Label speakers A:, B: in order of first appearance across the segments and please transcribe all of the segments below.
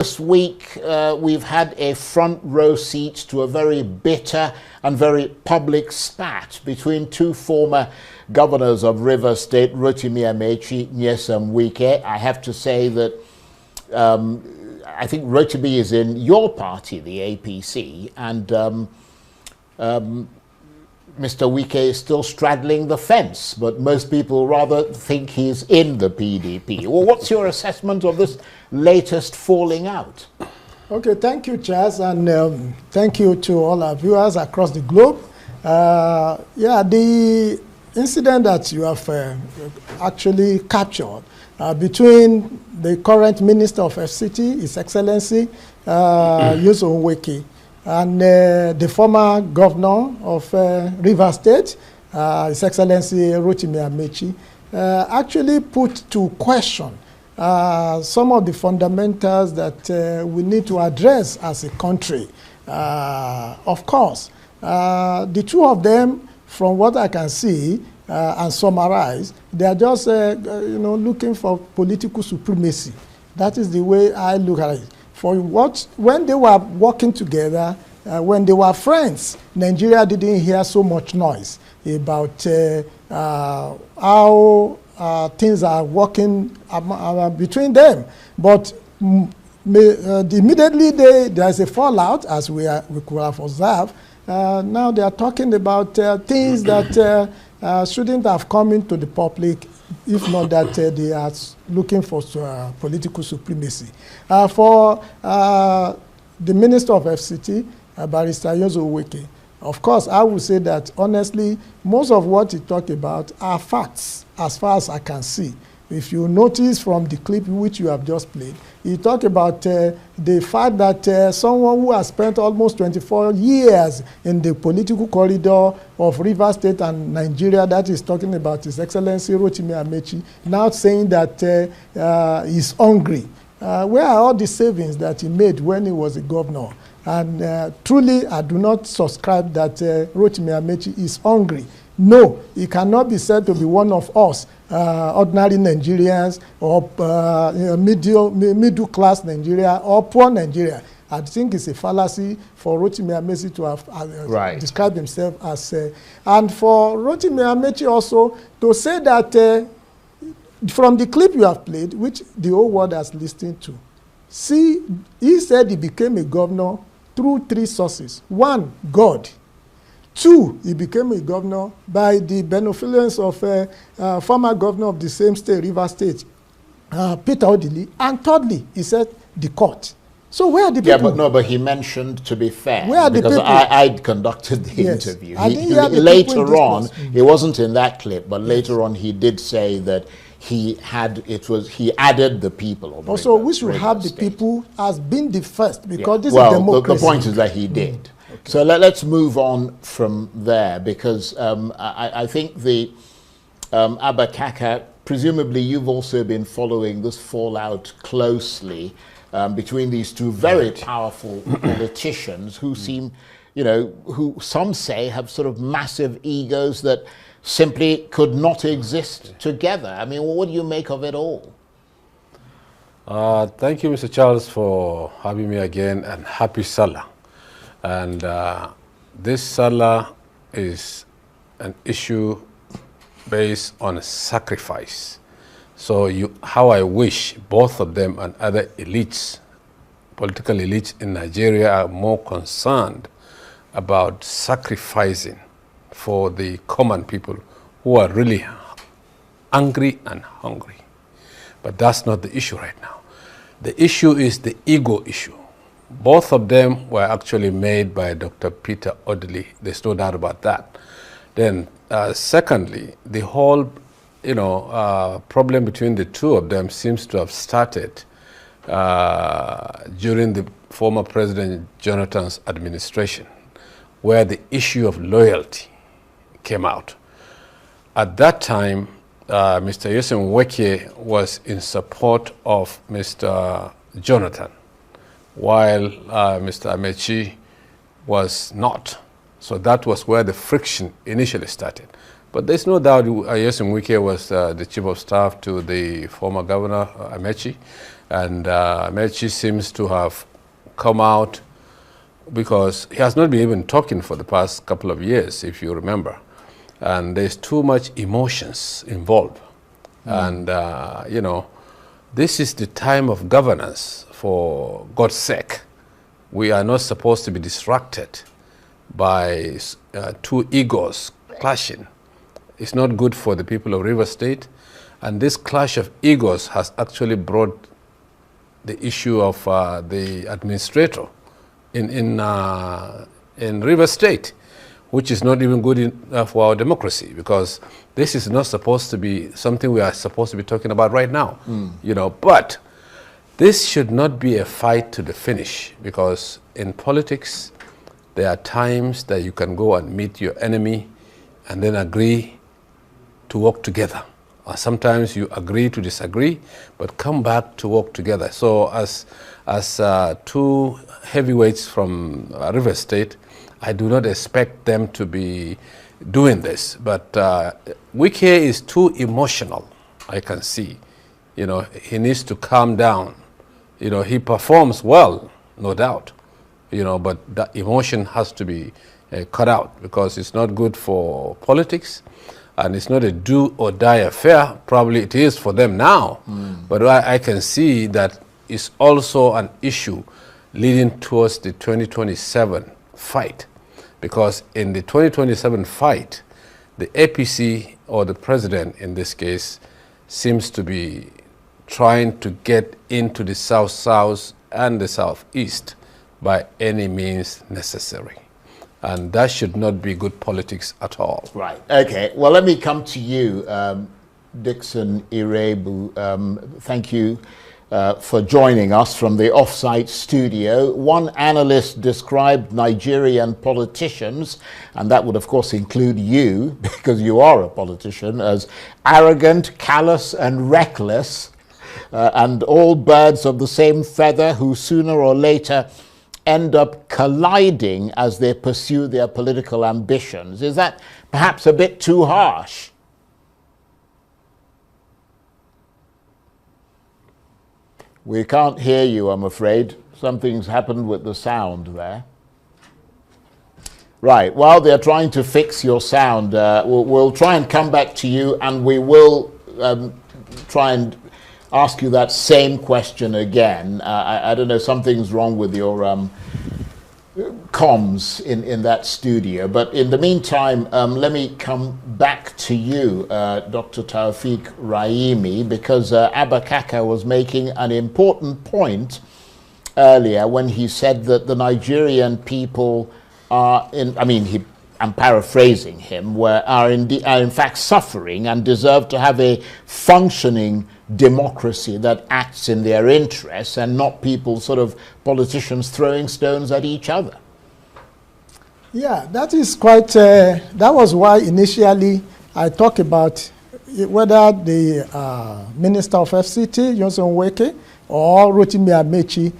A: This week, we've had a front row seat to a very bitter and very public spat between two former governors of Rivers State, Rotimi Amechi, Nyesom Wike. I have to say that I think Rotimi is in your party, the APC, and Mr. Wike is still straddling the fence, but most people rather think he's in the PDP. Well, what's your assessment of this latest falling out?
B: Okay, thank you, Charles, and thank you to all our viewers across the globe. Yeah, the incident that you have actually captured between the current Minister of FCT, His Excellency Nyesom Wike, and the former governor of Rivers State, His Excellency Rotimi Amechi, actually put to question some of the fundamentals that we need to address as a country. Of course, the two of them, from what I can see and summarize, they are just looking for political supremacy. That is the way I look at it. For what, when they were working together, when they were friends, Nigeria didn't hear so much noise about how things are working between them. But immediately there's a fallout, as we could have observed. Now they are talking about things that shouldn't have come into the public, if not that they are looking for political supremacy. For the Minister of FCT, Barrister Nyesom Wike, of course, I would say that, honestly, most of what he talked about are facts, as far as I can see. If you notice from the clip which you have just played, he talked about the fact that someone who has spent almost 24 years in the political corridor of Rivers State and Nigeria, that is talking about His Excellency Rotimi Amechi, now saying that he's hungry. Where are all the savings that he made when he was a governor? And truly, I do not subscribe that Rotimi Amechi is hungry. No, he cannot be said to be one of us, ordinary Nigerians, or middle-class Nigeria, or poor Nigeria. I think it's a fallacy for Rotimi Amechi to have described himself as... and for Rotimi Amechi also to say that from the clip you have played, which the whole world has listened to, see, he said he became a governor through three sources. One, God. Two, he became a governor by the benevolence of a former governor of the same state, Rivers State, Peter Odili. And thirdly, he said the court. So where are the people?
A: Yeah, but he mentioned, to be fair,
B: where are the
A: because
B: people?
A: I conducted the interview. Later on, it wasn't in that clip, but later on he did say that he added the people.
B: Also, we should have the people as being the first, because this is democracy.
A: The point is that he did. Okay. So let's move on from there, because I think the Kaka, presumably you've also been following this fallout closely between these two very powerful politicians who seem, who some say have sort of massive egos that simply could not exist together. I mean, what do you make of it all?
C: Thank you, Mr. Charles, for having me again, and happy Salah. And this Salah is an issue based on sacrifice. So how I wish both of them and other elites, political elites in Nigeria, are more concerned about sacrificing for the common people who are really angry and hungry. But that's not the issue right now. The issue is the ego issue. Both of them were actually made by Dr. Peter Odili. There's no doubt about that. Then, secondly, the whole, problem between the two of them seems to have started during the former President Jonathan's administration, where the issue of loyalty came out. At that time, Mr. Nyesom Wike was in support of Mr. Jonathan, while Mr. Amechi was not. So that was where the friction initially started. But there's no doubt Nyesom Wike was the chief of staff to the former governor, Amechi, And Mechi seems to have come out because he has not been even talking for the past couple of years, if you remember. And there's too much emotions involved. And, you know, this is the time of governance, for God's sake. We are not supposed to be distracted by two egos clashing. It's not good for the people of River State. And this clash of egos has actually brought the issue of the administrator in River State, which is not even good for our democracy, because this is not supposed to be something we are supposed to be talking about right now. You know, but this should not be a fight to the finish, because in politics, there are times that you can go and meet your enemy and then agree to work together. Or sometimes you agree to disagree, but come back to work together. So as two heavyweights from River State, I do not expect them to be doing this. But Wike is too emotional, I can see. You know, he needs to calm down. You know, he performs well, no doubt. You know, but that emotion has to be cut out, because it's not good for politics. And it's not a do or die affair. Probably it is for them now. But I can see that it's also an issue leading towards the 2027 fight. Because in the 2027 fight, the APC, or the president in this case, seems to be trying to get into the South-South and the Southeast by any means necessary. And that should not be good politics at all.
A: Right. Okay. Well, let me come to you, Dixon Iroegbe. Thank you for joining us from the off-site studio. One analyst described Nigerian politicians, and that would of course include you, because you are a politician, as arrogant, callous, and reckless, and all birds of the same feather who sooner or later end up colliding as they pursue their political ambitions. Is that perhaps a bit too harsh? We can't hear you, I'm afraid. Something's happened with the sound there. Right, while they're trying to fix your sound, we'll try and come back to you, and we will try and ask you that same question again. I don't know, something's wrong with your comms in that studio. But in the meantime, let me come back to you, Dr. Taofiq Raimi, because Kaka was making an important point earlier when he said that the Nigerian people are I'm paraphrasing him, are in fact suffering and deserve to have a functioning democracy that acts in their interests, and not people, sort of politicians throwing stones at each other.
B: Yeah, that is quite, that was why initially I talked about whether the Minister of FCT, Johnson Wike, or Rotimi Amechi,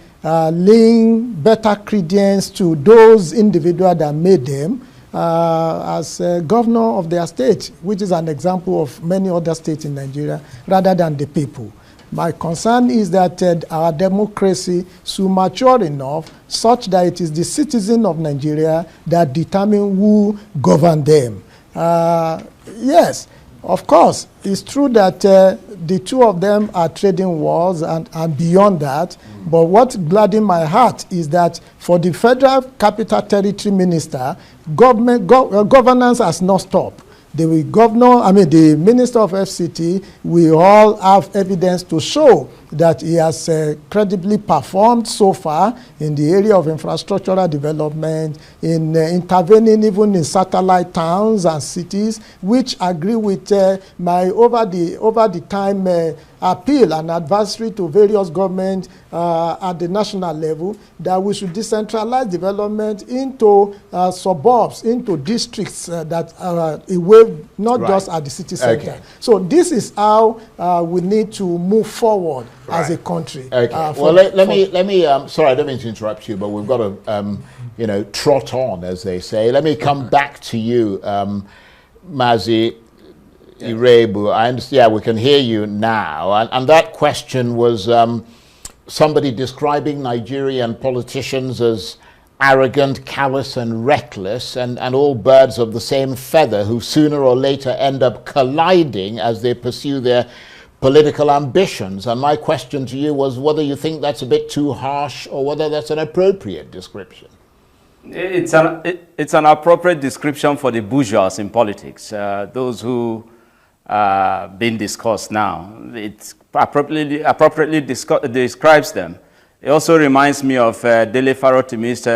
B: laying better credence to those individuals that made them as governor of their state, which is an example of many other states in Nigeria, rather than the people. My concern is that our democracy should mature enough such that it is the citizen of Nigeria that determine who govern them. Yes, of course, it's true that the two of them are trading wars and beyond that. But what gladdens my heart is that for the Federal Capital Territory Minister, governance has not stopped. The Minister of FCT, we all have evidence to show that he has credibly performed so far in the area of infrastructural development, in intervening even in satellite towns and cities, which agree with my over the time appeal and advisory to various governments at the national level, that we should decentralize development into suburbs, into districts that are away, not just at the city center. Okay. So this is how we need to move forward as a country. Okay.
A: Well, let me. Sorry, I don't mean to interrupt you, but we've got to, trot on, as they say. Let me come back to you, Mazi Iroegbe. I understand. Yeah, we can hear you now. And that question was somebody describing Nigerian politicians as arrogant, callous and reckless, and all birds of the same feather who sooner or later end up colliding as they pursue their political ambitions. And my question to you was whether you think that's a bit too harsh or whether that's an appropriate description.
D: It's an appropriate description for the bourgeois in politics, those who are being discussed now. It appropriately describes them. It also reminds me of Dele Farotimi's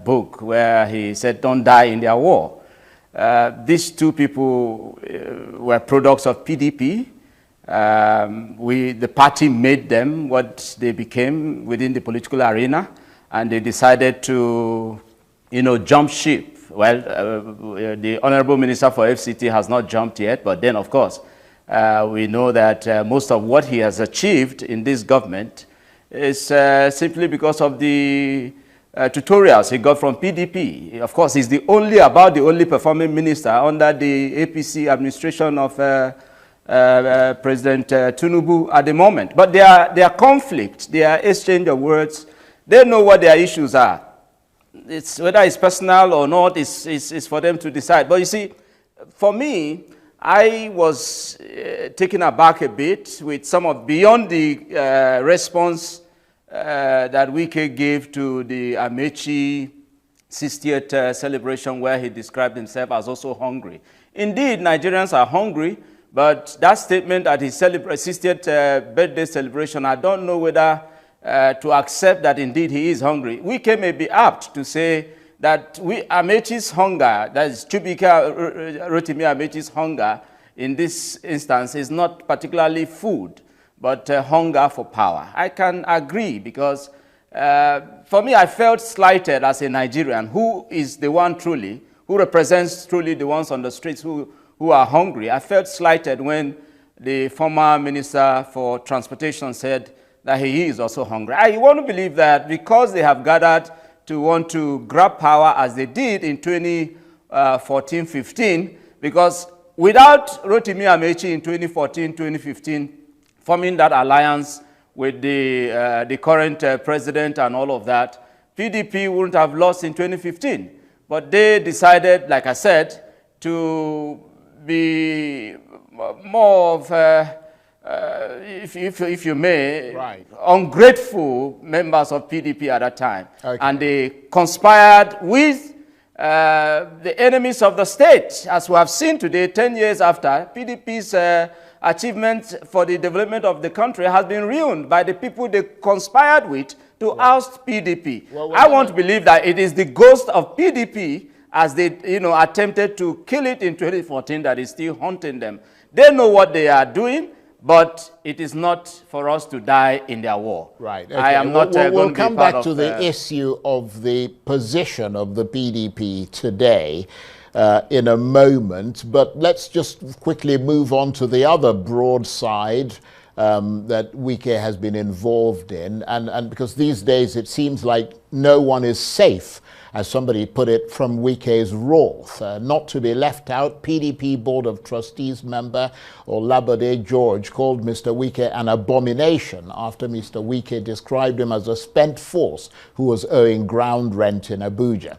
D: book, where he said, "Don't die in their war." These two people were products of PDP. The party made them what they became within the political arena, and they decided to, jump ship. Well, the Honorable Minister for FCT has not jumped yet, but then, of course, we know that most of what he has achieved in this government is simply because of the tutorials he got from PDP. Of course, he's about the only performing minister under the APC administration of President Tinubu at the moment. But their conflict, their exchange of words, they know what their issues are. Whether it's personal or not, is for them to decide. But you see, for me, I was taken aback a bit with some of beyond the response that Wike gave to the Amechi 60th celebration, where he described himself as also hungry. Indeed, Nigerians are hungry, but that statement at his 60th birthday celebration, I don't know whether to accept that indeed he is hungry. Wike may be apt to say that Amechi's hunger, that is Chubika Rotimi Amechi's hunger in this instance, is not particularly food, but hunger for power. I can agree, because for me, I felt slighted as a Nigerian who is the one truly, who represents truly the ones on the streets who are hungry. I felt slighted when the former Minister for Transportation said that he is also hungry. I want to believe that because they have gathered to want to grab power as they did in 2014-15, because without Rotimi Amechi in 2014-2015 forming that alliance with the current president and all of that, PDP wouldn't have lost in 2015. But they decided, like I said, to be more of, if you may,
A: right,
D: ungrateful members of PDP at that time.
A: Okay.
D: And they conspired with the enemies of the state, as we have seen today, 10 years after. PDP's achievement for the development of the country has been ruined by the people they conspired with to oust PDP. Well, I want to believe that it is the ghost of PDP, as they attempted to kill it in 2014, that is still haunting them. They know what they are doing, but it is not for us to die in their war.
A: Right. Okay.
D: I am not
A: we'll
D: going to
A: come
D: be part
A: back to the issue of the position of the PDP today in a moment, but let's just quickly move on to the other broad side that Wike has been involved in, and because these days it seems like no one is safe, as somebody put it, from Wike's wrath. Not to be left out, PDP Board of Trustees member Olabode George called Mr. Wike an abomination after Mr. Wike described him as a spent force who was owing ground rent in Abuja.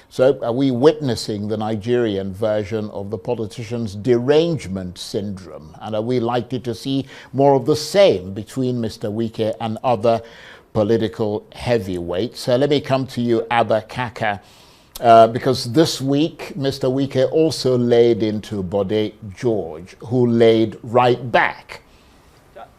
A: So are we witnessing the Nigerian version of the politician's derangement syndrome? And are we likely to see more of the same between Mr. Wike and other political heavyweights? So let me come to you, Abba Kaka, because this week Mr. Wike also laid into Bode George, who laid right back.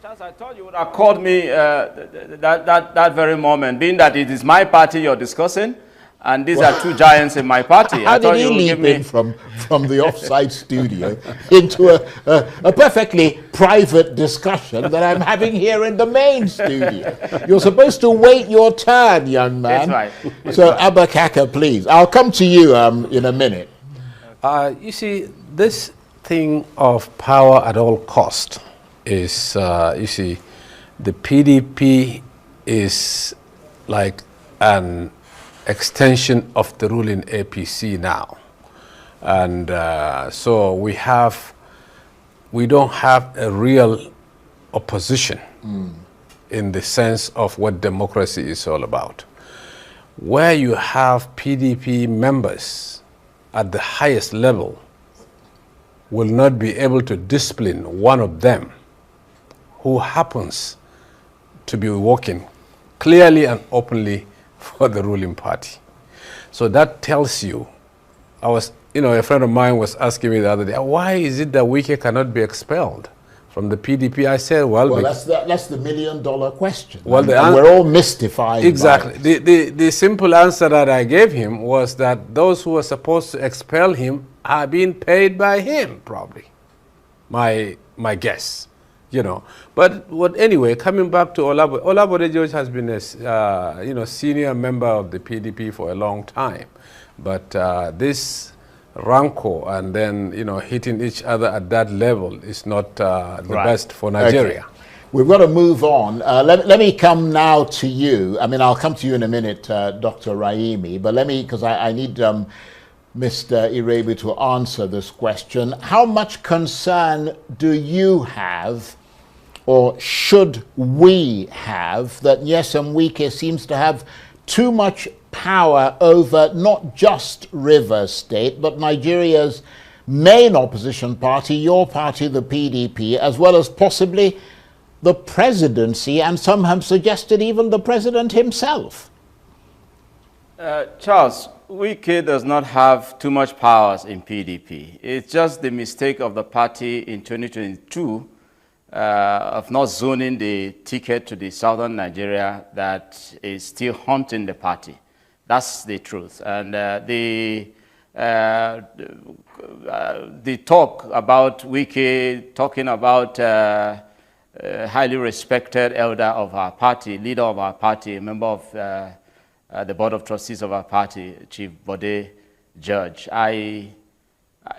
D: Charles, I thought you would have called me that very moment, being that it is my party you're discussing. And these are two giants in my party.
A: How did he leap in from the offsite studio into a perfectly private discussion that I'm having here in the main studio? You're supposed to wait your turn, young man.
D: That's right.
A: So, Abba Kaka, please. I'll come to you in a minute.
C: You see, this thing of power at all cost is, you see, the PDP is like an extension of the ruling APC now, and so we don't have a real opposition in the sense of what democracy is all about. Where you have PDP members at the highest level will not be able to discipline one of them who happens to be working clearly and openly for the ruling party. So that tells you, a friend of mine was asking me the other day, why is it that Wike cannot be expelled from the PDP? I said, well
A: that's the $1,000,000 question.
C: Well,
A: and we're all mystified.
C: Exactly. The simple answer that I gave him was that those who were supposed to expel him are being paid by him, probably. My guess, But anyway, coming back to Olabode George has been a senior member of the PDP for a long time, but this rancor and then hitting each other at that level is not the best for Nigeria.
A: Okay. We've got to move on. Let me come now to you. I mean, I'll come to you in a minute, Dr. Raimi, but because I need Mr. Iroegbe to answer this question. How much concern do you have, or should we have, that Nyesom Wike seems to have too much power over not just Rivers State, but Nigeria's main opposition party, your party, the PDP, as well as possibly the presidency, and some have suggested even the president himself?
D: Charles, Wike does not have too much powers in PDP. It's just the mistake of the party in 2022 of not zoning the ticket to the southern Nigeria that is still haunting the party. That's the truth. And the talk about Wike talking about highly respected elder of our party, leader of our party, a member of the board of trustees of our party, Chief Bode George.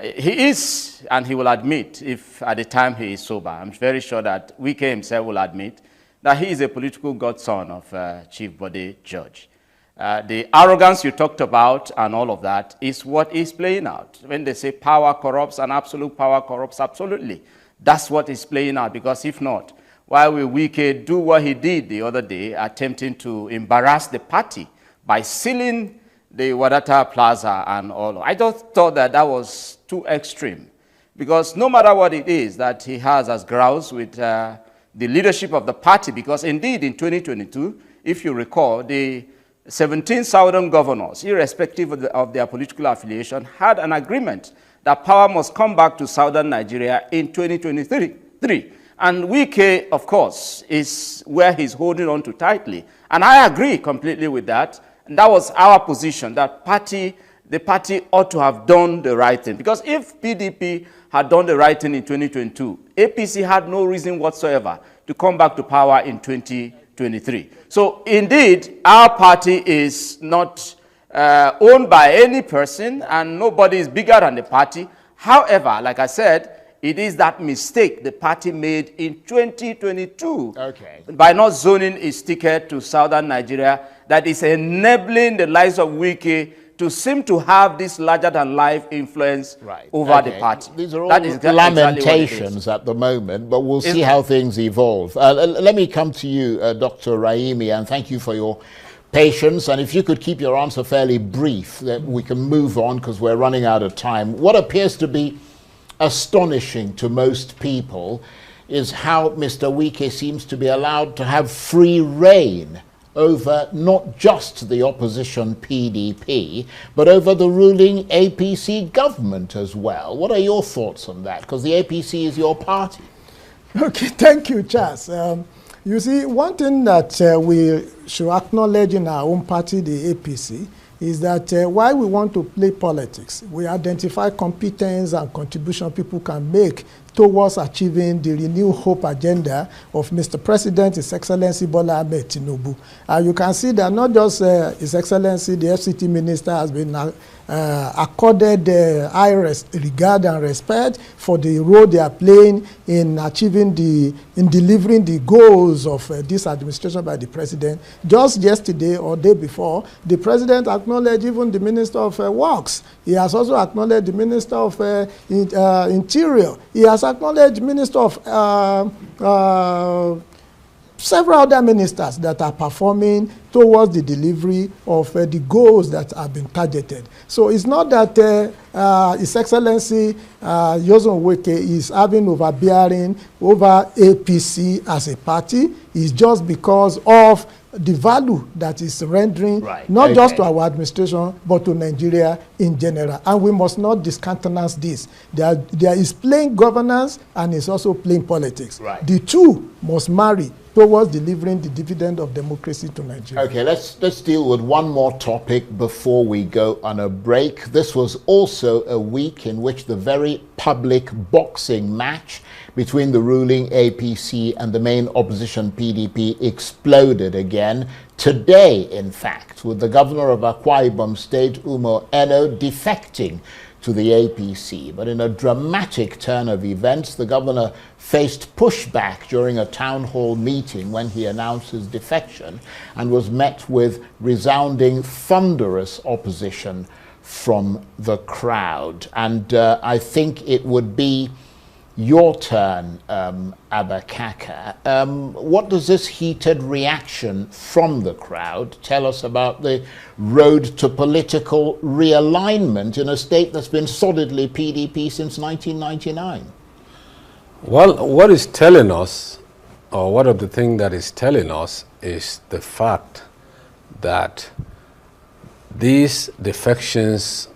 D: He is, and he will admit, if at the time he is sober, I'm very sure that Wike himself will admit that he is a political godson of Chief Bode George. The arrogance you talked about and all of that is what is playing out. When they say power corrupts and absolute power corrupts, absolutely. That's what is playing out, because if not, why will Wike do what he did the other day, attempting to embarrass the party by sealing the Wadata Plaza and all? I just thought that that was too extreme, because no matter what it is that he has as grouse with the leadership of the party, because indeed in 2022, if you recall, the 17 southern governors, irrespective of their political affiliation, had an agreement that power must come back to southern Nigeria in 2023. And Wike, of course, is where he's holding on to tightly. And I agree completely with that. And that was our position, that the party ought to have done the right thing. Because if PDP had done the right thing in 2022, APC had no reason whatsoever to come back to power in 2023. So indeed, our party is not owned by any person, and nobody is bigger than the party. However, like I said, it is that mistake the party made in 2022 by not zoning its ticket to southern Nigeria that is enabling the lives of Wike to seem to have this larger-than-life influence over the party.
A: These are all lamentations at the moment, but we'll see how things evolve. Let me come to you, Dr. Raimi, and thank you for your patience. And if you could keep your answer fairly brief, that we can move on because we're running out of time. What appears to be astonishing to most people is how Mr. Wike seems to be allowed to have free rein over not just the opposition PDP, but over the ruling APC government as well. What are your thoughts on that? Because the APC is your party.
B: Okay, thank you, Charles. You see, one thing that we should acknowledge in our own party, the APC, is that while we want to play politics, we identify competence and contribution people can make towards achieving the renewed hope agenda of Mr. President, His Excellency Bola Ahmed Tinubu. You can see that not just His Excellency, the FCT Minister, has been accorded high regard and respect for the role they are playing in achieving in delivering the goals of this administration by the President. Just yesterday or day before, the President acknowledged even the Minister of Works. He has also acknowledged the Minister of Interior. He has acknowledged Minister of several other ministers that are performing towards the delivery of the goals that have been targeted. So it's not that His Excellency Yoson Wike is having overbearing over APC as a party. It's just because of the value that is rendering, not just to our administration, but to Nigeria in general. And we must not discountenance this. There is plain governance and it's also plain politics. The two must marry towards delivering the dividend of democracy to Nigeria.
A: Okay, let's deal with one more topic before we go on a break. This was also a week in which the very public boxing match between the ruling APC and the main opposition PDP exploded again. Today, in fact, with the governor of Akwa Ibom State, Umo Eno, defecting to the APC. But in a dramatic turn of events, the governor faced pushback during a town hall meeting when he announced his defection and was met with resounding, thunderous opposition from the crowd. And I think it would be your turn, Abba Kaka. What does this heated reaction from the crowd tell us about the road to political realignment in a state that's been solidly PDP since 1999?
C: Well, what is telling us, or one of the things that is telling us, is the fact that these defections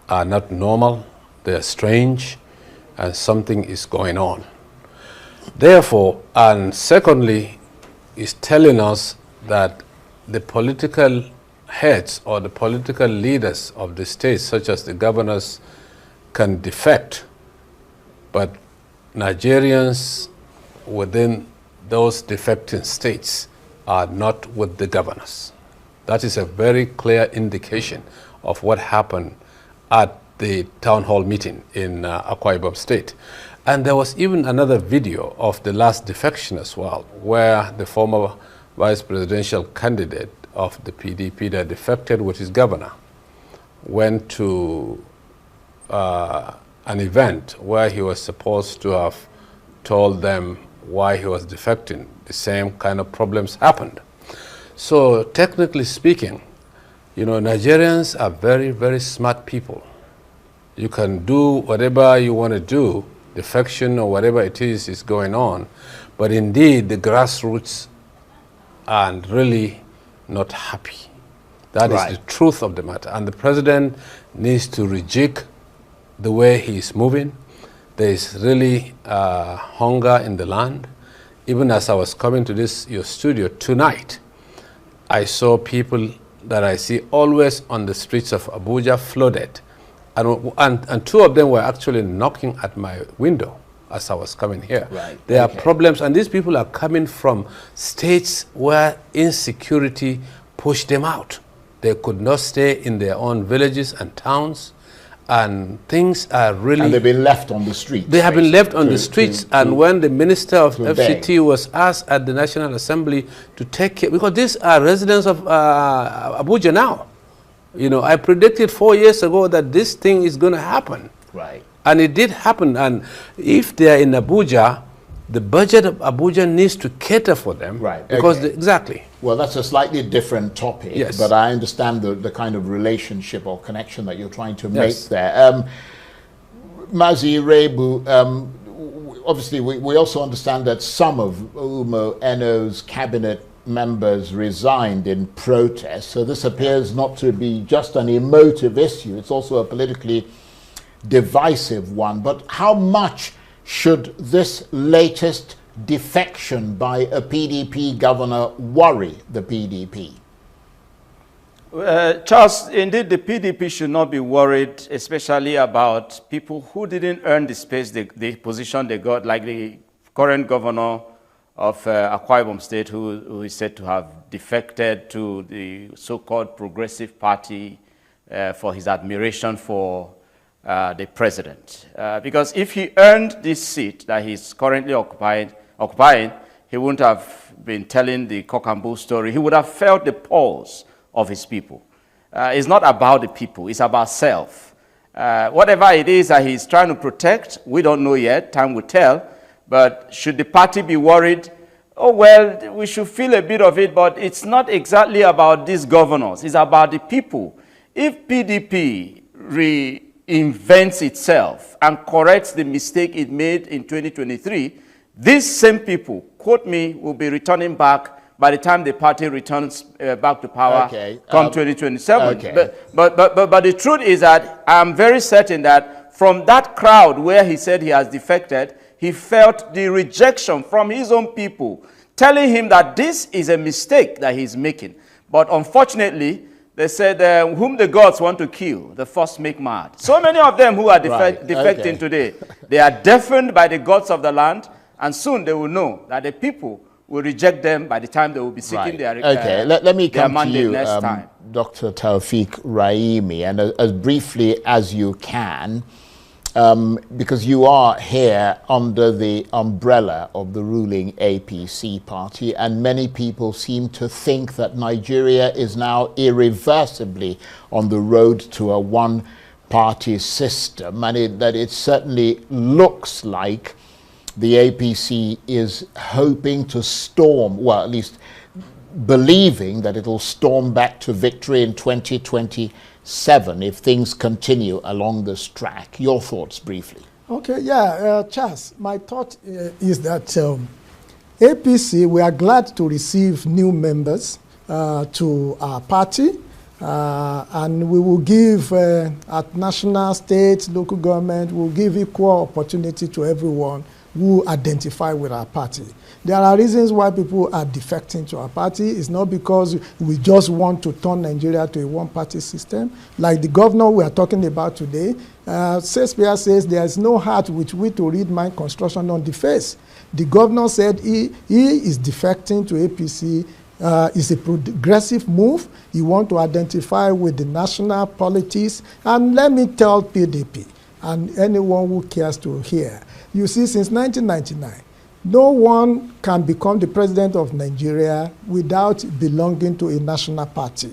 C: are not normal, they are strange, and something is going on. Therefore, and secondly, is telling us that the political heads or the political leaders of the states, such as the governors, can defect, but Nigerians within those defecting states are not with the governors. That is a very clear indication of what happened at the town hall meeting in Akwa Ibom State. And there was even another video of the last defection as well, where the former vice presidential candidate of the PDP that defected with his governor went to an event where he was supposed to have told them why he was defecting. The same kind of problems happened. So technically speaking, you know, Nigerians are very, very smart people. You can do whatever you want to do, defection or whatever it is going on, but indeed the grassroots are really not happy. That is the truth of the matter. And the president needs to rejig the way he is moving. There is really hunger in the land. Even as I was coming to your studio tonight, I saw people that I see always on the streets of Abuja flooded. And two of them were actually knocking at my window as I was coming here. There are problems, and these people are coming from states where insecurity pushed them out. They could not stay in their own villages and towns, and things are really...
A: And they've been left on the streets.
C: They have been left on the streets, and when the Minister of FCT was asked at the National Assembly to take care, because these are residents of Abuja now. You know, I predicted 4 years ago that this thing is going to happen. And it did happen. And if they are in Abuja, the budget of Abuja needs to cater for them. Because exactly.
A: Well, that's a slightly different topic, but I understand the kind of relationship or connection that you're trying to make there. Mazi Iroegbe, obviously we also understand that some of Umo Eno's cabinet members resigned in protest, so this appears not to be just an emotive issue, it's also a politically divisive one. But how much should this latest defection by a PDP governor worry the PDP?
D: Charles, indeed the PDP should not be worried, especially about people who didn't earn the space, the position they got, like the current governor of Akwa Ibom State, who is said to have defected to the so-called Progressive Party for his admiration for the president. Because if he earned this seat that he's currently occupying, he wouldn't have been telling the cock and bull story. He would have felt the pulse of his people. It's not about the people, it's about self. Whatever it is that he's trying to protect, we don't know yet, time will tell. But should the party be worried? oh, well, we should feel a bit of it, but it's not exactly about these governors. It's about the people. If PDP reinvents itself and corrects the mistake it made in 2023, these same people, quote me, will be returning back by the time the party returns back to power come 2027.
A: Okay.
D: But the truth is that I'm very certain that from that crowd where he said he has defected, he felt the rejection from his own people, telling him that this is a mistake that he's making. But unfortunately, they said, whom the gods want to kill, the first make mad. So many of them who are defecting today, they are deafened by the gods of the land, and soon they will know that the people will reject them by the time they will be seeking their
A: let me come to you,
D: next time.
A: Dr. Taufeeq Raimi, and as briefly as you can, because you are here under the umbrella of the ruling APC party, and many people seem to think that Nigeria is now irreversibly on the road to a one-party system, and that it certainly looks like the APC is hoping to storm, well, at least believing that it'll storm back to victory in 2027 if things continue along this track. Your thoughts briefly.
B: Okay, Charles, my thought is that APC, we are glad to receive new members to our party, and we will give at national, state, local government, we'll give equal opportunity to everyone who identify with our party. There are reasons why people are defecting to our party. It's not because we just want to turn Nigeria to a one-party system. Like the governor we are talking about today, SPԻT says there is no heart with which to read mind construction on the face. The governor said he is defecting to APC. It's a progressive move. He wants to identify with the national politics. And let me tell PDP and anyone who cares to hear, you see, since 1999, no one can become the president of Nigeria without belonging to a national party.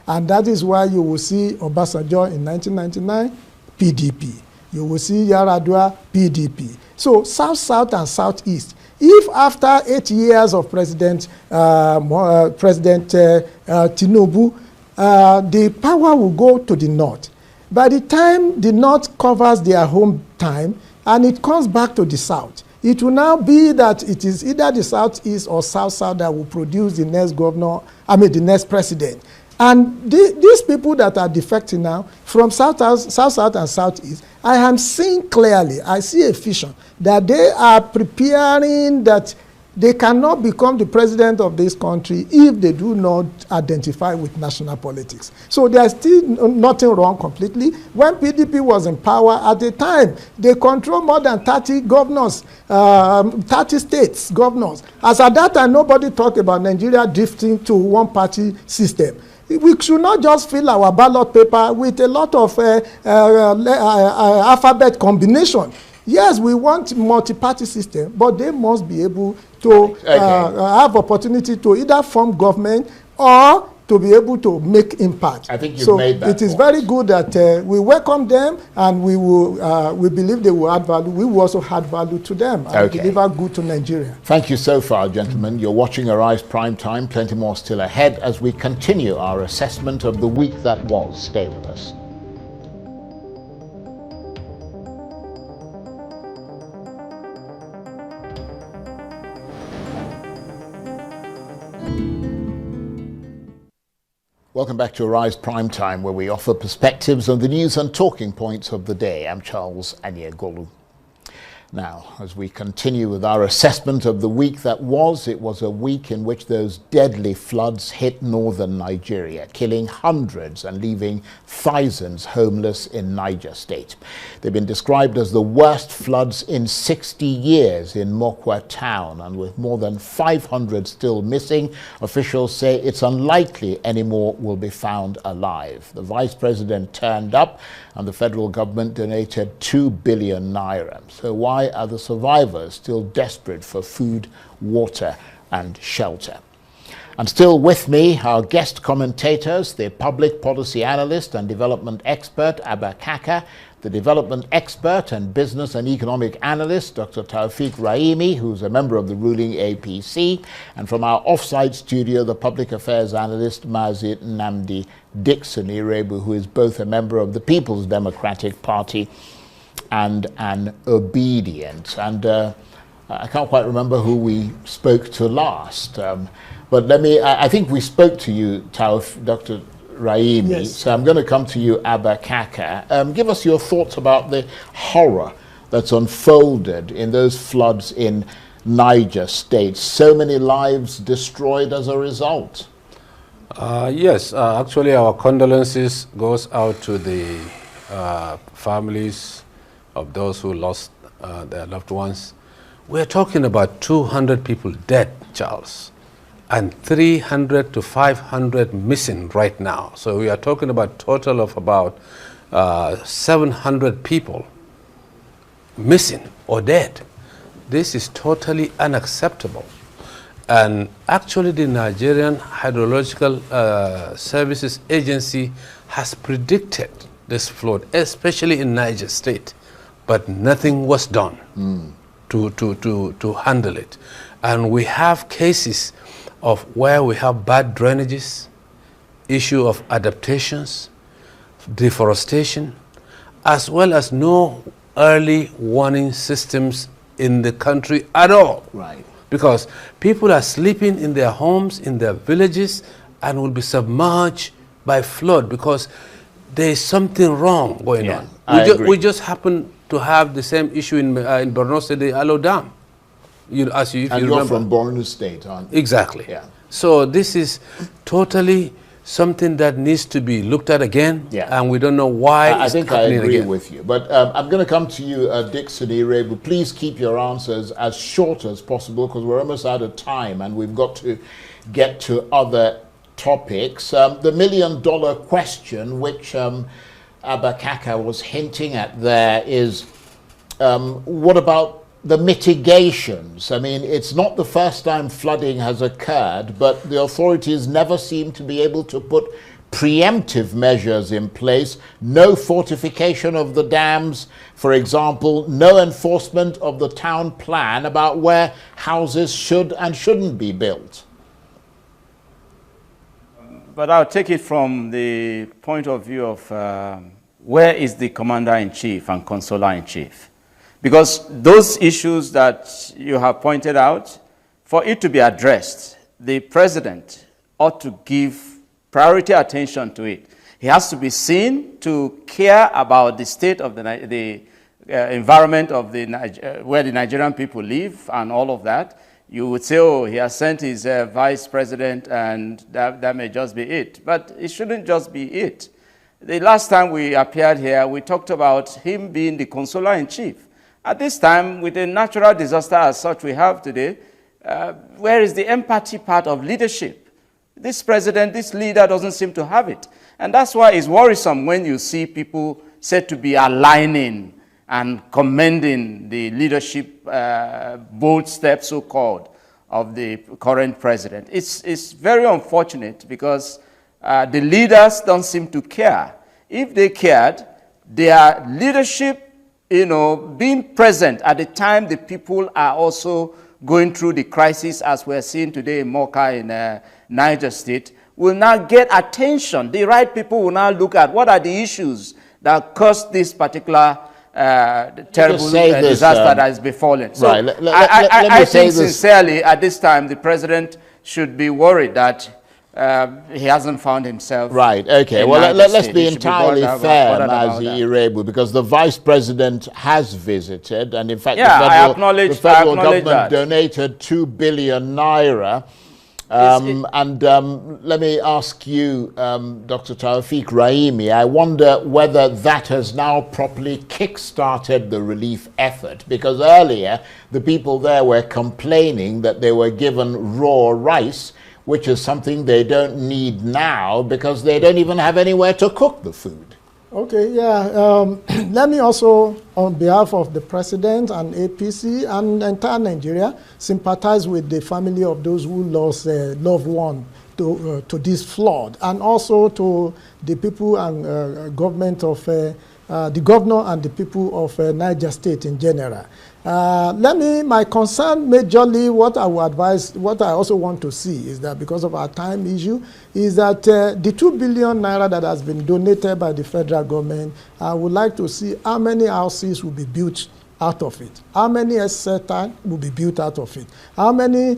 B: And that is why you will see Obasanjo in 1999, PDP. You will see Yar'Adua, PDP. So South, and Southeast. If after 8 years of President Tinubu, the power will go to the North, by the time the North covers their home time and it comes back to the South, it will now be that it is either the Southeast or South that will produce the next governor, the next president. And these people that are defecting now from South, and Southeast, I am seeing clearly, I see a vision that they are preparing that they cannot become the president of this country if they do not identify with national politics. So there is still nothing wrong completely. When PDP was in power at the time, they control more than 30 governors, 30 states governors. As at that time, nobody talked about Nigeria drifting to one-party system. We should not just fill our ballot paper with a lot of alphabet combination. Yes, we want multi-party system, but they must be able to have opportunity to either form government or to be able to make impact.
A: I think you've made that
B: it is
A: point.
B: very good that we welcome them, and we believe they will add value. We will also add value to them and deliver good to Nigeria.
A: Thank you so far, gentlemen. You're watching Arise Prime Time. Plenty more still ahead as we continue our assessment of the week that was. Stay with us. Welcome back to Arise Prime Time, where we offer perspectives on the news and talking points of the day. I'm Charles Anyegolu. Now, as we continue with our assessment of the week that was, it was a week in which those deadly floods hit northern Nigeria, killing hundreds and leaving thousands homeless in Niger State. They've been described as the worst floods in 60 years in Mokwa town, and with more than 500 still missing, officials say it's unlikely any more will be found alive. The vice president turned up, and the federal government donated 2 billion naira. So why are the survivors still desperate for food, water, and shelter? And still with me, our guest commentators, the public policy analyst and development expert, Kaka, the development expert and business and economic analyst, Dr. Taofiq Raimi, who's a member of the ruling APC, and from our offsite studio, the public affairs analyst, Mazi Nnamdi Dixon Iroegbe, who is both a member of the People's Democratic Party and an obedient. And I can't quite remember who we spoke to last, but I think we spoke to you, Dr. Raimi,
B: yes.
A: So I'm going to come to you, Abba Kaka. Give us your thoughts about the horror that's unfolded in those floods in Niger State. So many lives destroyed as a result.
C: Yes, actually our condolences goes out to the families of those who lost their loved ones. We're talking about 200 people dead, Charles, and 300 to 500 missing right now. So we are talking about a total of about 700 people missing or dead. This is totally unacceptable. And actually the Nigerian Hydrological Services Agency has predicted this flood, especially in Niger State, but nothing was done to handle it. And we have cases of where we have bad drainages, issue of adaptations, deforestation, as well as no early warning systems in the country at all.
A: Right.
C: Because people are sleeping in their homes, in their villages, and will be submerged by flood because there is something wrong going on. We just happen to have the same issue in Borno State, the Alo Dam. If you remember.
A: You're from Borno State, aren't you?
C: Exactly.
A: Yeah.
C: So this is totally something that needs to be looked at again, and we don't know why
A: I think I agree
C: again.
A: with you. But I'm going to come to you, Dixon Iroegbe. Please keep your answers as short as possible because we're almost out of time and we've got to get to other topics. The million-dollar question, which Abba Kaka was hinting at there, is what about the mitigations? I mean, it's not the first time flooding has occurred, but the authorities never seem to be able to put preemptive measures in place. No fortification of the dams, for example, no enforcement of the town plan about where houses should and shouldn't be built.
D: But I'll take it from the point of view of where is the commander-in-chief and consoler-in-chief? Because those issues that you have pointed out, for it to be addressed, the president ought to give priority attention to it. He has to be seen to care about the state of the environment of where the Nigerian people live and all of that. You would say, oh, he has sent his vice president and that may just be it. But it shouldn't just be it. The last time we appeared here, we talked about him being the consoler-in-chief. At this time, with a natural disaster as such we have today, where is the empathy part of leadership? This president, this leader doesn't seem to have it. And that's why it's worrisome when you see people said to be aligning and commending the leadership bold steps, so-called, of the current president. It's very unfortunate because the leaders don't seem to care. If they cared, their leadership, being present at the time the people are also going through the crisis, as we're seeing today in Moka in Niger State, will now get attention. The right people will now look at what are the issues that caused this particular terrible disaster that is befallen. So
A: right.
D: I think sincerely at this time the president should be worried that he hasn't found himself.
A: Right, okay. Well, let's be entirely fair, Mazi Iroegbe, because the vice president has visited, and in fact, the federal government donated 2 billion naira. Let me ask you, Dr. Taofiq Raimi, I wonder whether that has now properly kick-started the relief effort, because earlier the people there were complaining that they were given raw rice, which is something they don't need now because they don't even have anywhere to cook the food.
B: Okay, yeah. Let me also, on behalf of the president and APC and entire Nigeria, sympathize with the family of those who lost a loved one to this flood, and also to the people and government of the governor and the people of Niger State in general. My concern majorly, what I would advise, what I also want to see is that because of our time issue, is that the 2 billion naira that has been donated by the federal government, I would like to see how many houses will be built out of it, how many etc. will be built out of it, how many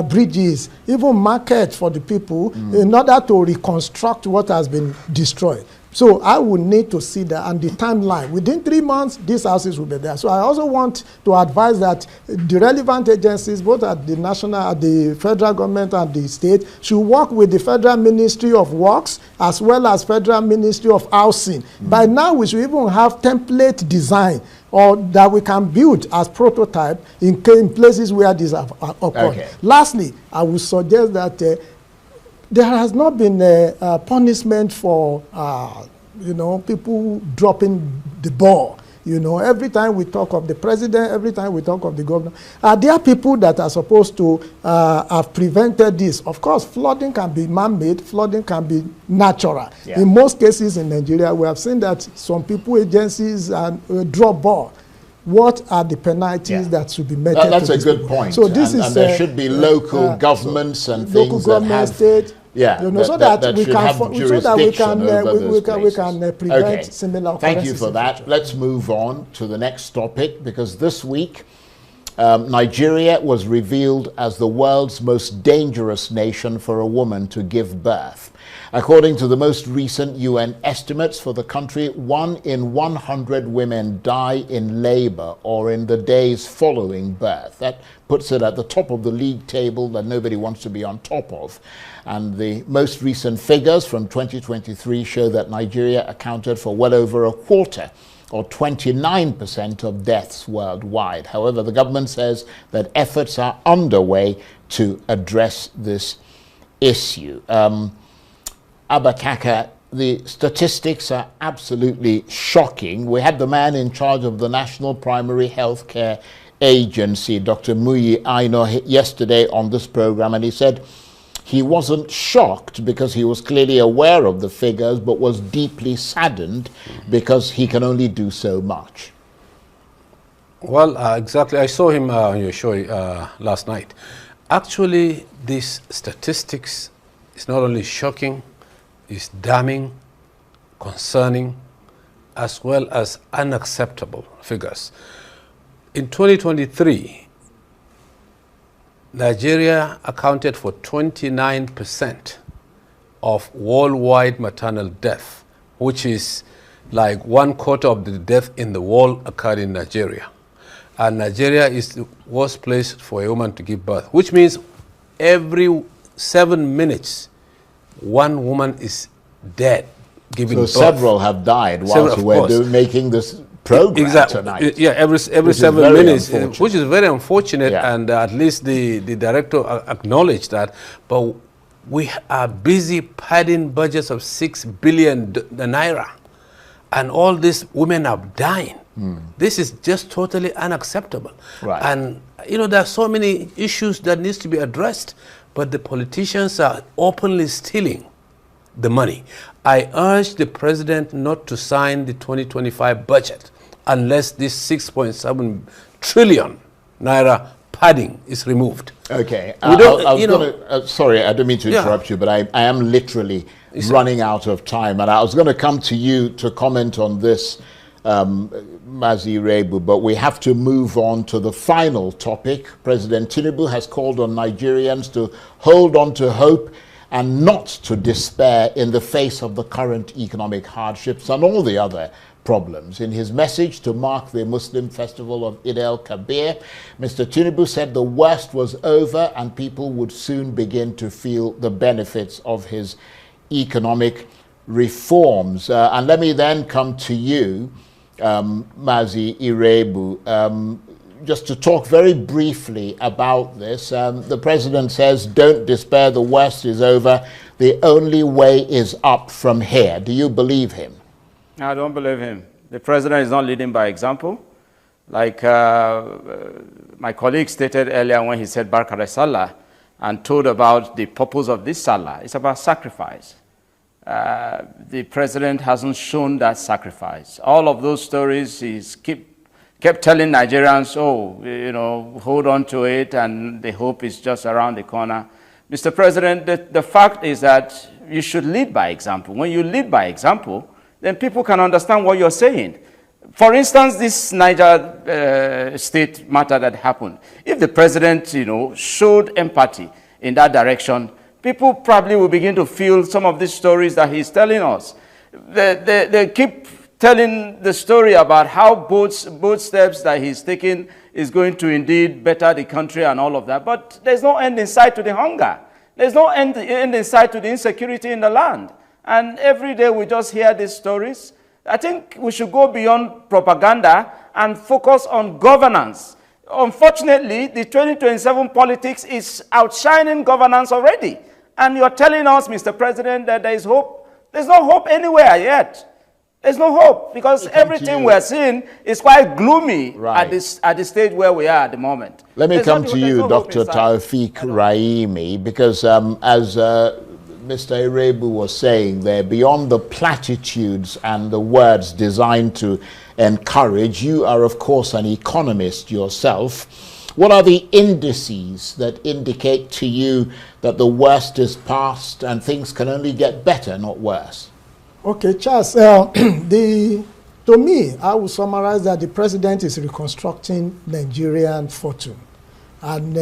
B: bridges, even markets for the people in order to reconstruct what has been destroyed. So I would need to see that, and the timeline. Within 3 months, these houses will be there. So I also want to advise that the relevant agencies, both at the national, at the federal government and the state, should work with the Federal Ministry of Works as well as Federal Ministry of Housing. By now, we should even have template design or that we can build as prototype in places where these have occurred. Okay. Lastly, I would suggest that there has not been a punishment for, people dropping the ball. Every time we talk of the president, every time we talk of the governor, there are people that are supposed to have prevented this. Of course, flooding can be man-made, flooding can be natural. Yeah. In most cases in Nigeria, we have seen that some people, agencies, drop ball. What are the penalties that should be met?
A: That's a good point.
B: So this is,
A: and there should be local governments and
B: local
A: things
B: government,
A: that have,
B: state,
A: so that
B: we can prevent similar occurrences.
A: Thank you for that. Let's move on to the next topic, because this week Nigeria was revealed as the world's most dangerous nation for a woman to give birth. According to the most recent UN estimates for the country, 1 in 100 women die in labor or in the days following birth. That puts it at the top of the league table that nobody wants to be on top of. And the most recent figures from 2023 show that Nigeria accounted for well over a quarter, or 29% of deaths worldwide. However, the government says that efforts are underway to address this issue. Kaka, the statistics are absolutely shocking. We had the man in charge of the National Primary Health Care Agency, Dr. Muyi Aino, yesterday on this program, and he said he wasn't shocked because he was clearly aware of the figures, but was deeply saddened because he can only do so much.
C: Well, exactly. I saw him on your show last night. Actually, these statistics is not only shocking, it's damning, concerning, as well as unacceptable figures. In 2023, Nigeria accounted for 29% of worldwide maternal death, which is like 1/4 of the death in the world occurred in Nigeria. And Nigeria is the worst place for a woman to give birth, which means every 7 minutes, one woman is dead giving birth.
A: So several have died whilst we're making this program tonight.
C: Yeah, every 7 minutes, which is very unfortunate, and at least the director acknowledged that. But we are busy padding budgets of 6 billion naira, and all these women are dying. This is just totally unacceptable. Right. And there are so many issues that needs to be addressed, but the politicians are openly stealing the money. I urge the president not to sign the 2025 budget unless this 6.7 trillion naira padding is removed.
A: Okay. Sorry, I don't mean to interrupt you, but I am literally running out of time. And I was going to come to you to comment on this, Mazi Iroegbe, but we have to move on to the final topic. President Tinubu has called on Nigerians to hold on to hope and not to despair in the face of the current economic hardships and all the other problems. In his message to mark the Muslim festival of Eid al-Kabir, Mr. Tinubu said the worst was over and people would soon begin to feel the benefits of his economic reforms. And let me then come to you, Mazi Iroegbe, just to talk very briefly about this. The president says, don't despair, the worst is over. The only way is up from here. Do you believe him?
D: I don't believe him. The president is not leading by example. Like my colleague stated earlier when he said Barkar Salah and told about the purpose of this Salah. It's about sacrifice. the president hasn't shown that sacrifice. All of those stories he's kept telling Nigerians, oh, you know, hold on to it and the hope is just around the corner. Mr. President, the fact is that you should lead by example. When you lead by example, then people can understand what you're saying. For instance, this Niger state matter that happened, if the president, you know, showed empathy in that direction, people probably will begin to feel some of these stories that he's telling us. They keep telling the story about how both steps that he's taking is going to indeed better the country and all of that. But there's no end in sight to the hunger. There's no end in sight to the insecurity in the land. And every day we just hear these stories. I think we should go beyond propaganda and focus on governance. Unfortunately, the 2027 politics is outshining governance already. And you're telling us, Mr. President, that there is hope. There's no hope anywhere yet. There's no hope because everything we're seeing is quite gloomy at the stage where we are at the moment.
A: Let me come to you, Dr. Taofiq Raimi, because as Mr. Iroegbe was saying there, beyond the platitudes and the words designed to encourage, you are, of course, an economist yourself. What are the indices that indicate to you that the worst is past and things can only get better, not worse?
B: Okay, Charles, to me, I will summarize that the president is reconstructing Nigerian fortune. And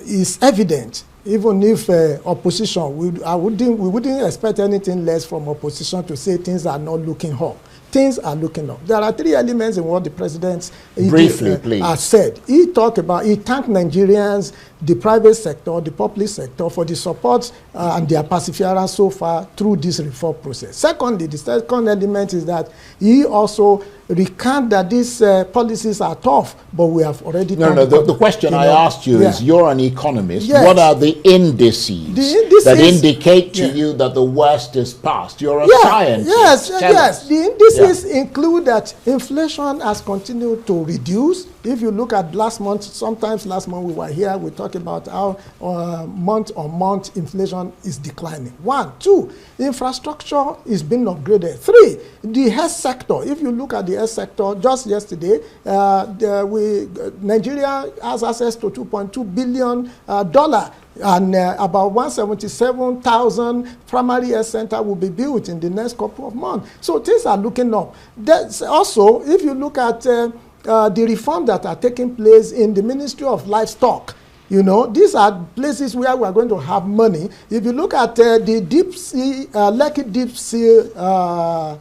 B: it's evident, even if opposition, we wouldn't expect anything less from opposition to say things are not looking up. Things are looking up. There are three elements in what the president has said. He thanked Nigerians, the private sector, the public sector for the support and their perseverance so far through this reform process. Secondly, the second element is that he also recant that these policies are tough, but we have already
A: the question I asked you is, you're an economist. Yes. What are the indices that indicate to you that the worst is past? You're a scientist.
B: Yes. The indices include that inflation has continued to reduce. If you look at last month, sometimes last month we were here, we talked about how month-on-month inflation is declining. 1. 2, infrastructure is being upgraded. 3, the health sector. If you look at the health sector, just yesterday, Nigeria has access to $2.2 billion and about 177,000 primary health centers will be built in the next couple of months. So things are looking up. That's also, if you look at the reforms that are taking place in the Ministry of Livestock, you know, these are places where we are going to have money. If you look at the deep sea, Lekki deep sea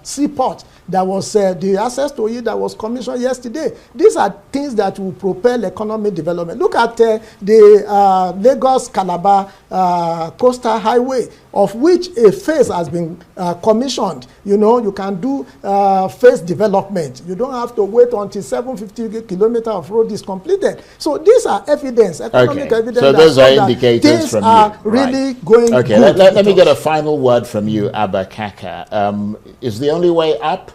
B: seaport, that was the access to it that was commissioned yesterday. These are things that will propel economic development. Look at the Lagos-Calabar coastal highway, of which a phase has been commissioned. You know, you can do phase development. You don't have to wait until 750 kilometers of road is completed. So these are evidence, economic evidence.
A: So those are indicators from you.
B: Things are really going good.
A: Okay, let me get a final word from you, Abba Kaka. Is the only way up,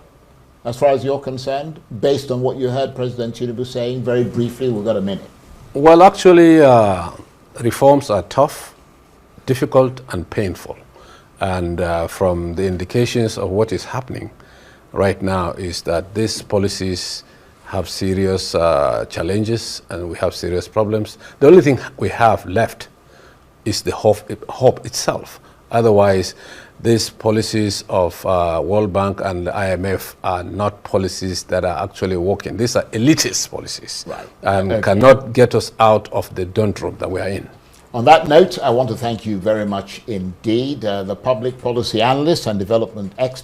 A: as far as you're concerned, based on what you heard President Tinubu saying? Very briefly, we've got a minute.
C: Well, actually, reforms are tough, difficult, and painful. And from the indications of what is happening right now is that these policies have serious challenges and we have serious problems. The only thing we have left is the hope itself. Otherwise, these policies of World Bank and the IMF are not policies that are actually working. These are elitist policies and cannot get us out of the doldrum that we are in.
A: On that note, I want to thank you very much indeed, the public policy analyst and development expert.